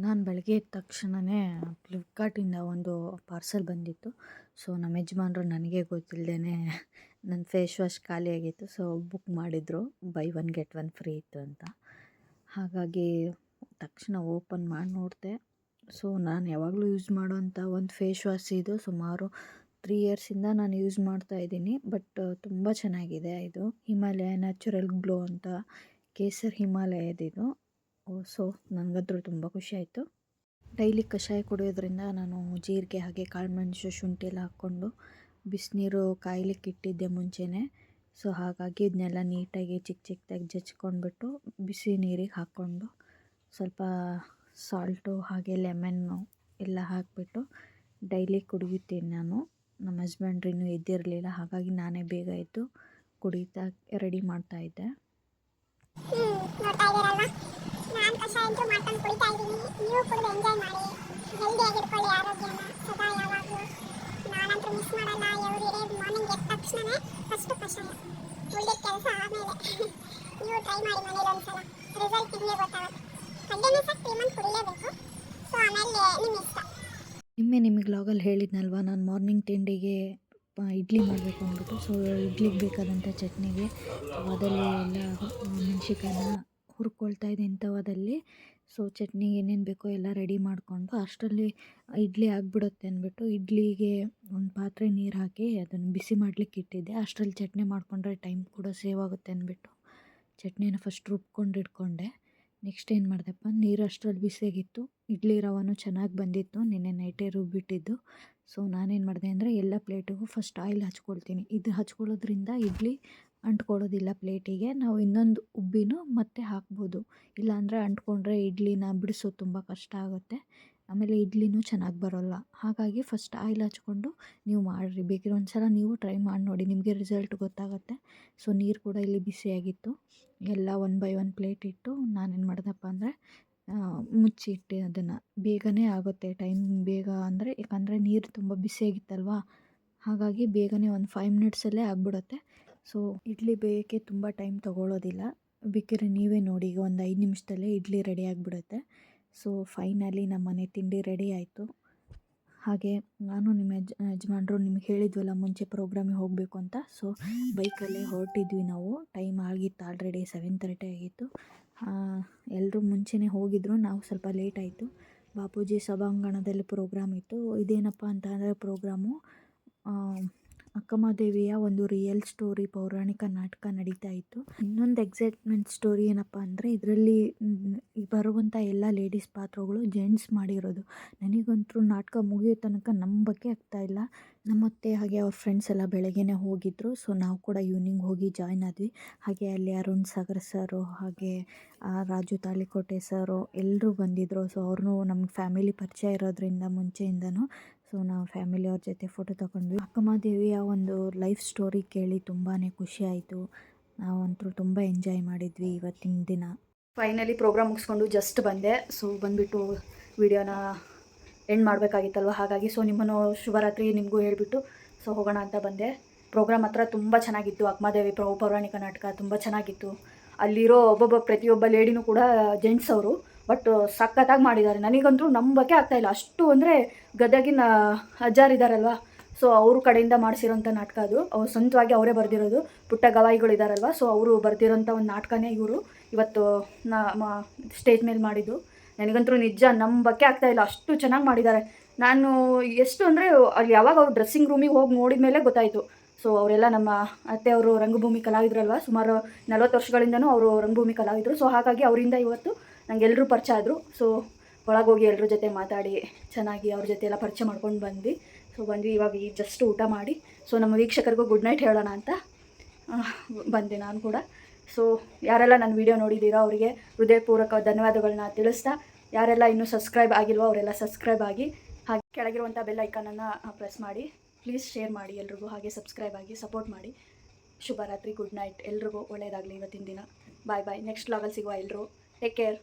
ನಾನು ಬೆಳಗ್ಗೆ ಎದ್ದ ತಕ್ಷಣವೇ ಫ್ಲಿಪ್ಕಾರ್ಟಿಂದ ಒಂದು ಪಾರ್ಸೆಲ್ ಬಂದಿತ್ತು. ಸೊ ನಮ್ಮ ಯಜಮಾನ್ರು ನನಗೆ ಗೊತ್ತಿಲ್ಲದೇ ನನ್ನ ಫೇಸ್ ವಾಶ್ ಖಾಲಿಯಾಗಿತ್ತು. ಸೊ ಬುಕ್ ಮಾಡಿದರು, by one get one free ಇತ್ತು ಅಂತ. ಹಾಗಾಗಿ ತಕ್ಷಣ ಓಪನ್ ಮಾಡಿ ನೋಡಿದೆ. ಸೊ ನಾನು ಯಾವಾಗಲೂ ಯೂಸ್ ಮಾಡೋವಂಥ ಒಂದು ಫೇಸ್ ವಾಶ್ ಇದು. ಸುಮಾರು 3 ಇಯರ್ಸಿಂದ ನಾನು ಯೂಸ್ ಮಾಡ್ತಾ ಇದ್ದೀನಿ. ಬಟ್ ತುಂಬ ಚೆನ್ನಾಗಿದೆ. ಇದು ಹಿಮಾಲಯ ನ್ಯಾಚುರಲ್ ಗ್ಲೋ ಅಂತ ಕೇಸರ್ ಹಿಮಾಲಯದಿದು. ಸೊ ನನಗಂತೂ ತುಂಬ ಖುಷಿ ಆಯಿತು. ಡೈಲಿ ಕಷಾಯ ಕುಡಿಯೋದ್ರಿಂದ ನಾನು ಜೀರಿಗೆ ಹಾಗೆ ಕಾಳುಮೆಣಸು ಶುಂಠಿ ಎಲ್ಲ ಹಾಕ್ಕೊಂಡು ಬಿಸಿನೀರು ಕಾಯ್ಲಿಕ್ಕೆ ಇಟ್ಟಿದ್ದೆ ಮುಂಚೆನೇ. ಸೊ ಹಾಗಾಗಿ ಇದನ್ನೆಲ್ಲ ನೀಟಾಗಿ ಚಿಕ್ಕ ಚಿಕ್ಕದಾಗಿ ಜಜ್ಕೊಂಡ್ಬಿಟ್ಟು ಬಿಸಿ ನೀರಿಗೆ ಹಾಕ್ಕೊಂಡು ಸ್ವಲ್ಪ ಸಾಲ್ಟು ಹಾಗೆ ಲೆಮನ್ನು ಎಲ್ಲ ಹಾಕಿಬಿಟ್ಟು ಡೈಲಿ ಕುಡಿಯುತ್ತೀನಿ ನಾನು. ನಮ್ಮ ಹಸ್ಬೆಂಡ್ರು ಇನ್ನೂ ಎದ್ದಿರಲಿಲ್ಲ, ಹಾಗಾಗಿ ನಾನೇ ಬೇಗ ಎದ್ದು ಕುಡಿತಾ ರೆಡಿ ಮಾಡ್ತಾಯಿದ್ದೆ. ನೋಡ್ತಾ ಇದ್ದೀರಲ್ವಾ, ನಾನು ಕಷಾಯ ಅಂತೂ ಮಾಡ್ಕೊಂಡು ಕುಡಿತಾ ಇದ್ದೀನಿ. ನೀವು ಕುಡಿದು ಎಂಜಾಯ್ ಮಾಡಿ, ಹೆಲ್ದಿಯಾಗಿ ಇಟ್ಕೊಳ್ಳಿ ಆರೋಗ್ಯನ ಸದಾ ಯಾವಾಗಲೂ. ನಾನಂತೂ ಮಿಸ್ ಮಾಡಲ್ಲ. ಎವ್ರಿ ಡೇ ಮಾರ್ನಿಂಗ್ ಎದ್ದ ತಕ್ಷಣವೇ ಫಸ್ಟ್ ಕಷಾಯ, ಉಳಿದ ಕೆಲಸ ಆಮೇಲೆ. ನೀವು ಟ್ರೈ ಮಾಡಿ ಮನೇಲಿ ಒಂದ್ಸಲ, ರಿಸಲ್ಟ್ ನಿಮಗೆ ಗೊತ್ತಾಗುತ್ತೆ. ಕಂಟಿನ್ಯೂಸ್ ಆಗಿ 3 ಮಂತ್ ಕುಡಿಲೇಬೇಕು. ಸೊ ಆಮೇಲೆ ನಿಮ್ಮ ಇಷ್ಟ. ನಿಮಗೆ ಲಾಗಲ್ಲಿ ಹೇಳಿದ್ನಲ್ವ, ನಾನು ಮಾರ್ನಿಂಗ್ ತಿಂಡಿಗೆ ಇಡ್ಲಿ ಮಾಡಬೇಕು ಅಂದ್ಬಿಟ್ಟು. ಸೊ ಇಡ್ಲಿಗೆ ಬೇಕಾದಂಥ ಚಟ್ನಿಗೆ ತವಾದಲ್ಲಿ ಎಲ್ಲ ಮೆಣಸಿನ್ಕಾಯನ್ನ ಹುರ್ಕೊಳ್ತಾ ಇದ್ದೀನಿ ತವಾದಲ್ಲಿ. ಸೊ ಚಟ್ನಿಗೆ ಏನೇನು ಬೇಕೋ ಎಲ್ಲ ರೆಡಿ ಮಾಡಿಕೊಂಡು ಅಷ್ಟರಲ್ಲಿ ಇಡ್ಲಿ ಆಗಿಬಿಡುತ್ತೆ ಅಂದ್ಬಿಟ್ಟು ಇಡ್ಲಿಗೆ ಒಂದು ಪಾತ್ರೆ ನೀರು ಹಾಕಿ ಅದನ್ನು ಬಿಸಿ ಮಾಡಲಿಕ್ಕೆ ಇಟ್ಟಿದ್ದೆ. ಅಷ್ಟರಲ್ಲಿ ಚಟ್ನಿ ಮಾಡಿಕೊಂಡ್ರೆ ಟೈಮ್ ಕೂಡ ಸೇವ್ ಆಗುತ್ತೆ ಅಂದ್ಬಿಟ್ಟು ಚಟ್ನಿನ ಫಸ್ಟ್ ರುಬ್ಕೊಂಡು ಇಟ್ಕೊಂಡೆ. ನೆಕ್ಸ್ಟ್ ಏನು ಮಾಡಿದೆಪ್ಪ, ನೀರು ಅಷ್ಟರಲ್ಲಿ ಬಿಸಿಯಾಗಿತ್ತು. ಇಡ್ಲಿ ರವಾನು ಚೆನ್ನಾಗಿ ಬಂದಿತ್ತು, ನಿನ್ನೆ ನೈಟೇ ರುಬ್ಬಿಟ್ಟಿದ್ದು. ಸೊ ನಾನೇನು ಮಾಡಿದೆ ಅಂದರೆ ಎಲ್ಲ ಪ್ಲೇಟಿಗೂ ಫಸ್ಟ್ ಆಯಿಲ್ ಹಚ್ಕೊಳ್ತೀನಿ. ಇದು ಹಚ್ಕೊಳ್ಳೋದ್ರಿಂದ ಇಡ್ಲಿ ಅಂಟ್ಕೊಳ್ಳೋದಿಲ್ಲ ಪ್ಲೇಟಿಗೆ. ನಾವು ಇನ್ನೊಂದು ಉಬ್ಬಿನೂ ಮತ್ತೆ ಹಾಕ್ಬೋದು, ಇಲ್ಲಾಂದರೆ ಅಂಟ್ಕೊಂಡ್ರೆ ಇಡ್ಲಿನ ಬಿಡಿಸೋದು ತುಂಬ ಕಷ್ಟ ಆಗುತ್ತೆ, ಆಮೇಲೆ ಇಡ್ಲಿನೂ ಚೆನ್ನಾಗಿ ಬರೋಲ್ಲ. ಹಾಗಾಗಿ ಫಸ್ಟ್ ಆಯಿಲ್ ಹಚ್ಕೊಂಡು ನೀವು ಮಾಡಿರಿ. ಬೇಕಿರೋ ಒಂದು ಸಲ ನೀವು ಟ್ರೈ ಮಾಡಿ ನೋಡಿ, ನಿಮಗೆ ರಿಸಲ್ಟ್ ಗೊತ್ತಾಗುತ್ತೆ. ಸೊ ನೀರು ಕೂಡ ಇಲ್ಲಿ ಬಿಸಿಯಾಗಿತ್ತು. ಎಲ್ಲ 1 ಬೈ 1 ಪ್ಲೇಟ್ ಇಟ್ಟು ನಾನೇನು ಮಾಡಿದೆಪ್ಪ ಅಂದರೆ ಮುಚ್ಚಿ ಇಟ್ಟೆ. ಅದನ್ನು ಬೇಗನೆ ಆಗುತ್ತೆ, ಟೈಮ್ ಬೇಗ ಅಂದರೆ ಯಾಕಂದರೆ ನೀರು ತುಂಬ ಬಿಸಿಯಾಗಿತ್ತಲ್ವ, ಹಾಗಾಗಿ ಬೇಗನೆ ಒಂದು 5 ಮಿನಿಟ್ಸಲ್ಲೇ ಆಗಿಬಿಡುತ್ತೆ. ಸೊ ಇಡ್ಲಿ ಬೇಯೋಕ್ಕೆ ತುಂಬ ಟೈಮ್ ತೊಗೊಳ್ಳೋದಿಲ್ಲ. ಬೇಕಿದ್ರೆ ನೀವೇ ನೋಡಿ, ಈಗ ಒಂದು 5 ನಿಮಿಷದಲ್ಲೇ ಇಡ್ಲಿ ರೆಡಿ ಆಗಿಬಿಡುತ್ತೆ. ಸೊ ಫೈನಲಿ ನಮ್ಮ ಮನೆ ತಿಂಡಿ ರೆಡಿ ಆಯಿತು. ಹಾಗೆ ನಾನು ನಿಮ್ಮ ಯಜಮಾನ್ರು ನಿಮ್ಗೆ ಹೇಳಿದ್ವಲ್ಲ ಮುಂಚೆ ಪ್ರೋಗ್ರಾಮಿಗೆ ಹೋಗಬೇಕು ಅಂತ. ಸೊ ಬೈಕಲ್ಲೇ ಹೊರಟಿದ್ವಿ ನಾವು. ಟೈಮ್ ಆಗಿತ್ತು, ಆಲ್ರೆಡಿ 7:30 ಆಗಿತ್ತು. ಎಲ್ಲರೂ ಮುಂಚೆನೇ ಹೋಗಿದ್ರು, ನಾವು ಸ್ವಲ್ಪ ಲೇಟ್ ಆಯಿತು. ಬಾಪೂಜಿ ಸಭಾಂಗಣದಲ್ಲಿ ಪ್ರೋಗ್ರಾಮ್ ಇತ್ತು. ಇದೇನಪ್ಪ ಅಂತ ಅಂದರೆ ಪ್ರೋಗ್ರಾಮು ಅಕ್ಕಮಹಾದೇವಿಯ ಒಂದು ರಿಯಲ್ ಸ್ಟೋರಿ ಪೌರಾಣಿಕ ನಾಟಕ ನಡೀತಾ ಇತ್ತು. ಇನ್ನೊಂದು ಎಕ್ಸೈಟ್ಮೆಂಟ್ ಸ್ಟೋರಿ ಏನಪ್ಪ ಅಂದರೆ ಇದರಲ್ಲಿ ಬರುವಂಥ ಎಲ್ಲ ಲೇಡೀಸ್ ಪಾತ್ರಗಳು ಜೆಂಟ್ಸ್ ಮಾಡಿರೋದು. ನನಗಂತೂ ನಾಟಕ ಮುಗಿಯೋ ತನಕ ನಂಬಕ್ಕೆ ಆಗ್ತಾಯಿಲ್ಲ. ನಮ್ಮತ್ತೆ ಹಾಗೆ ಅವ್ರ ಫ್ರೆಂಡ್ಸ್ ಎಲ್ಲ ಬೆಳಗ್ಗೆನೇ ಹೋಗಿದ್ದರು. ಸೊ ನಾವು ಕೂಡ ಈವ್ನಿಂಗ್ ಹೋಗಿ ಜಾಯ್ನ್ ಆದ್ವಿ. ಹಾಗೆ ಅಲ್ಲಿ ಅರುಣ್ ಸಾಗರ್ ಸರು ಹಾಗೆ ರಾಜು ತಾಳಿಕೋಟೆ ಸರು ಎಲ್ಲರೂ ಬಂದಿದ್ದರು. ಸೊ ಅವ್ರನ್ನೂ ನಮ್ಗೆ ಫ್ಯಾಮಿಲಿ ಪರಿಚಯ ಇರೋದ್ರಿಂದ ಮುಂಚೆಯಿಂದನೂ. ಸೊ ನಾವು ಫ್ಯಾಮಿಲಿಯವ್ರ ಜೊತೆ ಫೋಟೋ ತಗೊಂಡ್ವಿ. ಅಕ್ಕಮಹಾದೇವಿಯ ಒಂದು ಲೈಫ್ ಸ್ಟೋರಿ ಕೇಳಿ ತುಂಬಾ ಖುಷಿ ಆಯಿತು. ನಾವಂತೂ ತುಂಬ ಎಂಜಾಯ್ ಮಾಡಿದ್ವಿ ಇವತ್ತಿನ ದಿನ. ಫೈನಲಿ ಪ್ರೋಗ್ರಾಮ್ ಮುಗಿಸ್ಕೊಂಡು ಜಸ್ಟ್ ಬಂದೆ. ಸೊ ಬಂದುಬಿಟ್ಟು ವಿಡಿಯೋನ ಎಂಡ್ ಮಾಡಬೇಕಾಗಿತ್ತಲ್ವ, ಹಾಗಾಗಿ ಸೊ ನಿಮ್ಮನ್ನು ಶುಭರಾತ್ರಿ ನಿಮಗೂ ಹೇಳಿಬಿಟ್ಟು ಸೊ ಹೋಗೋಣ ಅಂತ ಬಂದೆ. ಪ್ರೋಗ್ರಾಮ್ ಹತ್ರ ತುಂಬ ಚೆನ್ನಾಗಿತ್ತು. ಅಕ್ಕಮಹಾದೇವಿ ಪೌರಾಣಿಕ ನಾಟಕ ತುಂಬ ಚೆನ್ನಾಗಿತ್ತು. ಅಲ್ಲಿರೋ ಪ್ರತಿಯೊಬ್ಬ ಲೇಡಿನೂ ಕೂಡ ಜೆಂಟ್ಸ್ ಅವರು, ಬಟ್ ಸಖತ್ತಾಗಿ ಮಾಡಿದ್ದಾರೆ. ನನಗಂತೂ ನಂಬಕ್ಕೆ ಆಗ್ತಾಯಿಲ್ಲ, ಅಷ್ಟು ಅಂದರೆ ಗದಗಿನ ಅಜ್ಜಾರಿದ್ದಾರಲ್ವ, ಸೊ ಅವ್ರ ಕಡೆಯಿಂದ ಮಾಡಿಸಿರೋಂಥ ನಾಟಕ ಅದು. ಅವ್ರು ಸ್ವಂತವಾಗಿ ಅವರೇ ಬರೆದಿರೋದು. ಪುಟ್ಟ ಗವಾಯಿಗಳಿದ್ದಾರಲ್ವ, ಸೊ ಅವರು ಬರೆದಿರೋಂಥ ಒಂದು ನಾಟಕನೇ ಇವರು ಇವತ್ತು ಸ್ಟೇಜ್ ಮೇಲೆ ಮಾಡಿದ್ದು. ನನಗಂತೂ ನಿಜ ನಂಬಕ್ಕೆ ಆಗ್ತಾಯಿಲ್ಲ, ಅಷ್ಟು ಚೆನ್ನಾಗಿ ಮಾಡಿದ್ದಾರೆ. ನಾನು ಎಷ್ಟು ಅಂದರೆ ಅಲ್ಲಿ ಯಾವಾಗ ಅವ್ರು ಡ್ರೆಸ್ಸಿಂಗ್ ರೂಮಿಗೆ ಹೋಗಿ ನೋಡಿದ ಮೇಲೆ ಗೊತ್ತಾಯಿತು. ಸೊ ಅವರೆಲ್ಲ ನಮ್ಮ ಅತ್ತೆಯವರು ರಂಗಭೂಮಿ ಕಲಾವಿದರಲ್ವ, ಸುಮಾರು 40 ವರ್ಷಗಳಿಂದನೂ ಅವರು ರಂಗಭೂಮಿ ಕಲಾವಿದರು. ಸೊ ಹಾಗಾಗಿ ಅವರಿಂದ ಇವತ್ತು ನಂಗೆ ಎಲ್ಲರೂ ಪರಿಚಯ ಆದರು. ಸೊ ಒಳಗೋಗಿ ಎಲ್ಲರ ಜೊತೆ ಮಾತಾಡಿ ಚೆನ್ನಾಗಿ ಅವ್ರ ಜೊತೆ ಎಲ್ಲ ಪರಿಚಯ ಮಾಡ್ಕೊಂಡು ಬಂದ್ವಿ. ಸೊ ಬಂದ್ವಿ, ಇವಾಗ ಈಗ ಜಸ್ಟ್ ಊಟ ಮಾಡಿ ಸೊ ನಮ್ಮ ವೀಕ್ಷಕರಿಗೂ ಗುಡ್ ನೈಟ್ ಹೇಳೋಣ ಅಂತ ಬಂದೆ ನಾನು ಕೂಡ. ಸೊ ಯಾರೆಲ್ಲ ನನ್ನ ವೀಡಿಯೋ ನೋಡಿದ್ದೀರೋ ಅವರಿಗೆ ಹೃದಯಪೂರ್ವಕ ಧನ್ಯವಾದಗಳನ್ನ ತಿಳಿಸ್ತಾ, ಯಾರೆಲ್ಲ ಇನ್ನೂ ಸಬ್ಸ್ಕ್ರೈಬ್ ಆಗಿಲ್ವೋ ಅವರೆಲ್ಲ ಸಬ್ಸ್ಕ್ರೈಬ್ ಆಗಿ, ಹಾಗೆ ಕೆಳಗಿರುವಂಥ ಬೆಲ್ ಐಕಾನನ್ನು ಪ್ರೆಸ್ ಮಾಡಿ. ಪ್ಲೀಸ್ ಶೇರ್ ಮಾಡಿ ಎಲ್ರಿಗೂ, ಹಾಗೆ ಸಬ್ಸ್ಕ್ರೈಬ್ ಆಗಿ ಸಪೋರ್ಟ್ ಮಾಡಿ. ಶುಭರಾತ್ರಿ, ಗುಡ್ ನೈಟ್, ಎಲ್ರಿಗೂ ಒಳ್ಳೆಯದಾಗಲಿ ಇವತ್ತಿನ ದಿನ. ಬಾಯ್ ಬಾಯ್. ನೆಕ್ಸ್ಟ್ ವ್ಲಾಗಲ್ಲಿ ಸಿಗುವ. ಎಲ್ಲರೂ ಟೇಕ್ ಕೇರ್.